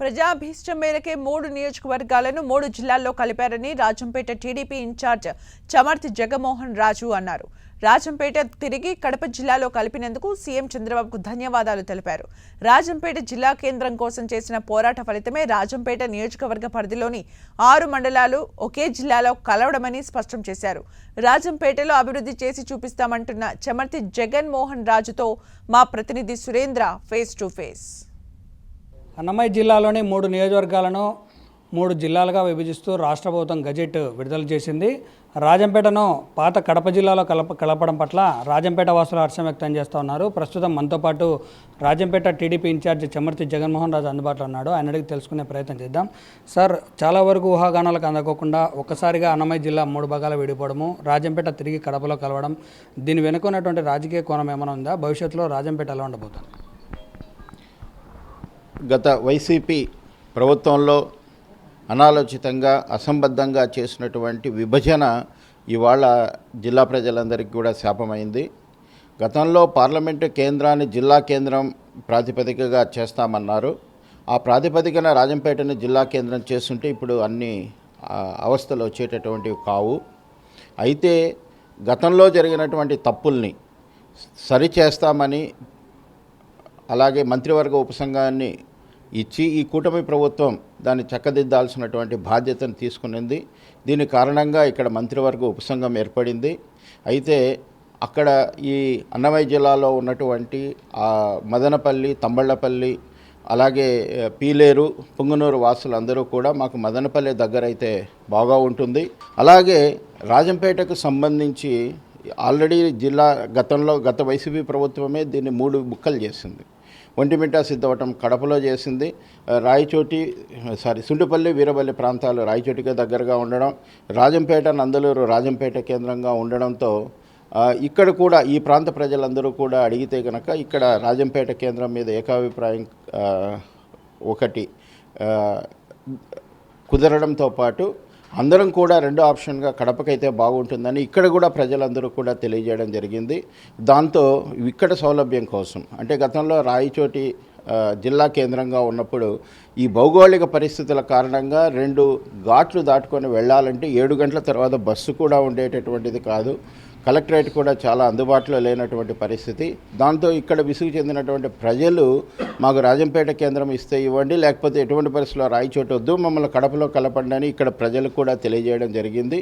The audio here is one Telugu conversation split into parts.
ప్రజాభీష్టం మేరకే 3 నియోజకవర్గాలను 3 జిల్లాల్లో కలిపారని రాజంపేట టీడీపీ ఇన్ఛార్జ్ చమర్తి జగన్మోహన్ రాజు అన్నారు. రాజంపేట తిరిగి కడప జిల్లాలో కలిపినందుకు సీఎం చంద్రబాబుకు ధన్యవాదాలు తెలిపారు. రాజంపేట జిల్లా కేంద్రం కోసం చేసిన పోరాట ఫలితమే రాజంపేట నియోజకవర్గ పరిధిలోని 6 మండలాలు ఒకే జిల్లాలో కలవడమని స్పష్టం చేశారు. రాజంపేటలో అభివృద్ధి చేసి చూపిస్తామంటున్న చమర్తి జగన్మోహన్ రాజుతో మా ప్రతినిధి Surendra face to face. Annamayya జిల్లాలోని 3 నియోజకవర్గాలను 3 జిల్లాలుగా విభజిస్తూ రాష్ట్ర ప్రభుత్వం గజెట్ విడుదల చేసింది. రాజంపేటను పాత కడప జిల్లాలో కలపడం పట్ల రాజంపేట వాసులు హర్షం వ్యక్తం చేస్తూ ఉన్నారు. ప్రస్తుతం మనతో పాటు రాజంపేట టీడీపీ ఇన్ఛార్జ్ చమర్తి జగన్మోహన్ రాజు అందుబాటులో ఉన్నాడు. ఆయన అడిగి తెలుసుకునే ప్రయత్నం చేద్దాం. సార్, చాలా వరకు ఊహాగానాలకు అందకోకుండా ఒక్కసారిగా అన్నమయ్య జిల్లా 3 భాగాలు విడిపోవడము, రాజంపేట తిరిగి కడపలో కలవడం, దీని వెనుకున్నటువంటి రాజకీయ కోణం ఏమైనా ఉందా? భవిష్యత్తులో రాజంపేట ఎలా ఉండబోతుంది? గత వైసీపీ ప్రభుత్వంలో అనాలోచితంగా అసంబద్ధంగా చేసినటువంటి విభజన ఇవాళ జిల్లా ప్రజలందరికీ కూడా శాపమైంది. గతంలో పార్లమెంటు కేంద్రాన్ని జిల్లా కేంద్రం ప్రాతిపదికగా చేస్తామన్నారు. ఆ ప్రాతిపదికన రాజంపేటను జిల్లా కేంద్రం చేస్తుంటే ఇప్పుడు అన్ని అవస్థలు వచ్చేటటువంటివి కావు. అయితే గతంలో జరిగినటువంటి తప్పుల్ని సరిచేస్తామని అలాగే మంత్రివర్గ ఉపసంఘాన్ని ఇచ్చి ఈ కూటమి ప్రభుత్వం దాన్ని చక్కదిద్దాల్సినటువంటి బాధ్యతను తీసుకునింది. దీని కారణంగా ఇక్కడ మంత్రివర్గ ఉపసంఘం ఏర్పడింది. అయితే అక్కడ ఈ అన్నమయ్య జిల్లాలో ఉన్నటువంటి మదనపల్లి, తంబళ్లపల్లి, అలాగే పీలేరు, పుంగనూరు వాసులందరూ కూడా మాకు మదనపల్లి దగ్గర అయితే బాగా ఉంటుంది. అలాగే రాజంపేటకు సంబంధించి ఆల్రెడీ గత వైసీపీ ప్రభుత్వమే దీన్ని 3 ముక్కలు చేసింది. ఒంటిమిట్ట, సిద్ధవటం కడపలో చేసింది. సుండుపల్లి, వీరపల్లి ప్రాంతాలు రాయచోటికి దగ్గరగా ఉండడం, రాజంపేట, నందలూరు రాజంపేట కేంద్రంగా ఉండడంతో ఇక్కడ కూడా ఈ ప్రాంత ప్రజలందరూ కూడా అడిగితే కనుక ఇక్కడ రాజంపేట కేంద్రం మీద ఏకాభిప్రాయం ఒకటి కుదరడంతో పాటు అందరం కూడా రెండో ఆప్షన్గా కడపకైతే బాగుంటుందని ఇక్కడ కూడా ప్రజలందరూ కూడా తెలియజేయడం జరిగింది. దాంతో ఇక్కడ సౌలభ్యం కోసం, అంటే గతంలో రాయచోటి జిల్లా కేంద్రంగా ఉన్నప్పుడు ఈ భౌగోళిక పరిస్థితుల కారణంగా 2 ఘాట్లు దాటుకొని వెళ్ళాలంటే 7 గంటల తర్వాత బస్సు కూడా ఉండేటటువంటిది కాదు. కలెక్టరేట్ కూడా చాలా అందుబాటులో లేనటువంటి పరిస్థితి. దాంతో ఇక్కడ విసుగు చెందినటువంటి ప్రజలు మాకు రాజంపేట కేంద్రం ఇస్తే ఇవ్వండి, లేకపోతే ఎటువంటి పరిస్థితుల్లో రాయచోటు వద్దు, మమ్మల్ని కడపలో కలపండి అని ఇక్కడ ప్రజలకు కూడా తెలియజేయడం జరిగింది.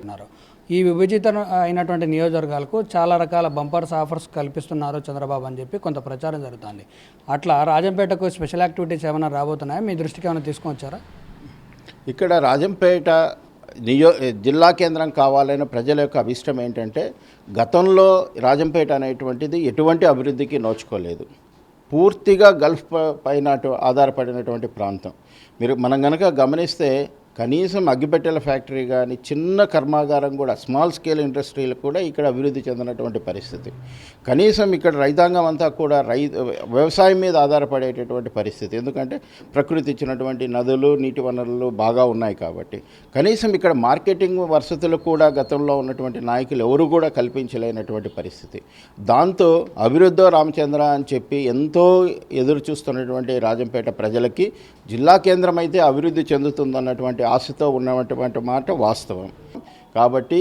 ఈ విభజిత అయినటువంటి నియోజకవర్గాలకు చాలా రకాల బంపర్స్ ఆఫర్స్ కల్పిస్తున్నారు చంద్రబాబు అని చెప్పి కొంత ప్రచారం జరుగుతుంది. అట్లా రాజంపేటకు స్పెషల్ యాక్టివిటీస్ ఏమైనా రాబోతున్నాయా? మీ దృష్టికి ఏమైనా తీసుకొచ్చారా? ఇక్కడ రాజంపేట జిల్లా కేంద్రం కావాలనే ప్రజల యొక్క అభిష్టం ఏంటంటే, గతంలో రాజంపేట అనేటువంటిది ఎటువంటి అభివృద్ధికి నోచుకోలేదు. పూర్తిగా గల్ఫ్ పైన ఆధారపడినటువంటి ప్రాంతం. మనం కనుక గమనిస్తే కనీసం అగ్గిపెట్టెల ఫ్యాక్టరీ కానీ చిన్న కర్మాగారం కూడా, స్మాల్ స్కేల్ ఇండస్ట్రీలు కూడా ఇక్కడ అభివృద్ధి చెందినటువంటి పరిస్థితి. కనీసం ఇక్కడ రైతాంగం అంతా కూడా వ్యవసాయం మీద ఆధారపడేటటువంటి పరిస్థితి. ఎందుకంటే ప్రకృతి ఇచ్చినటువంటి నదులు, నీటి వనరులు బాగా ఉన్నాయి కాబట్టి. కనీసం ఇక్కడ మార్కెటింగ్ వసతులు కూడా గతంలో ఉన్నటువంటి నాయకులు ఎవరు కూడా కల్పించలేనటువంటి పరిస్థితి. దాంతో అభివృద్ధో రామచంద్ర అని చెప్పి ఎంతో ఎదురు చూస్తున్నటువంటి రాజంపేట ప్రజలకి జిల్లా కేంద్రం అయితే అభివృద్ధి చెందుతుందన్నటువంటి ఆశతో ఉన్నటువంటి మాట వాస్తవం. కాబట్టి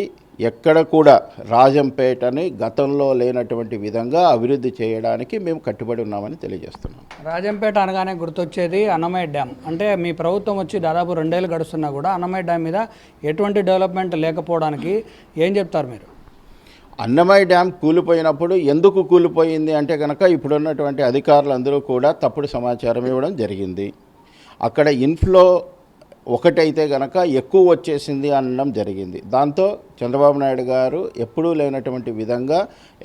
ఎక్కడ కూడా రాజంపేటని గతంలో లేనటువంటి విధంగా అభివృద్ధి చేయడానికి మేము కట్టుబడి ఉన్నామని తెలియజేస్తున్నాం. రాజంపేట అనగానే గుర్తొచ్చేది అన్నమయ్య డ్యామ్. అంటే మీ ప్రభుత్వం వచ్చి దాదాపు 2 ఏళ్ళు గడుస్తున్నా కూడా అన్నమయ్య డ్యామ్ మీద ఎటువంటి డెవలప్మెంట్ లేకపోవడానికి ఏం చెప్తారు మీరు? అన్నమయ్య డ్యామ్ కూలిపోయినప్పుడు ఎందుకు కూలిపోయింది అంటే కనుక ఇప్పుడున్నటువంటి అధికారులందరూ కూడా తప్పుడు సమాచారం ఇవ్వడం జరిగింది. అక్కడ ఇన్ఫ్లో ఒకటైతే కనుక ఎక్కువ వచ్చేసింది అనడం జరిగింది. దాంతో చంద్రబాబు నాయుడు గారు ఎప్పుడూ లేనటువంటి విధంగా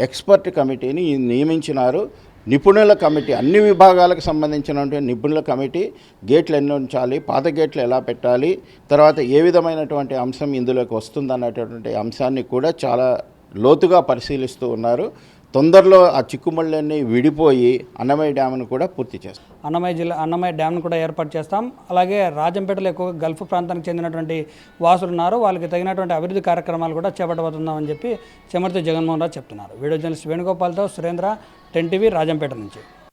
ఎక్స్పర్ట్ కమిటీని నియమించినారు. నిపుణుల కమిటీ, అన్ని విభాగాలకు సంబంధించినటువంటి నిపుణుల కమిటీ, గేట్లు ఎన్ని ఉంచాలి, పాత గేట్లు ఎలా పెట్టాలి, తర్వాత ఏ విధమైనటువంటి అంశం ఇందులోకి వస్తుందన్నటువంటి అంశాన్ని కూడా చాలా లోతుగా పరిశీలిస్తూ ఉన్నారు. తొందరలో ఆ చిక్కుముళ్ళన్నీ విడిపోయి అన్నమయ్య డ్యామ్ను కూడా పూర్తి చేస్తాం. అన్నమయ్య డ్యామ్ను కూడా ఏర్పాటు చేస్తాం. అలాగే రాజంపేటలో ఎక్కువగా గల్ఫ్ ప్రాంతానికి చెందినటువంటి వాసులు ఉన్నారు. వాళ్ళకి తగినటువంటి అభివృద్ధి కార్యక్రమాలు కూడా చేపట్టబోతున్నామని చెప్పి చమర్తి జగన్మోహన్ రాజు చెప్తున్నారు. వీడియో జర్నలిస్ట్ వేణుగోపాల్తో సురేంద్ర, 10 టీవీ, రాజంపేట నుంచి.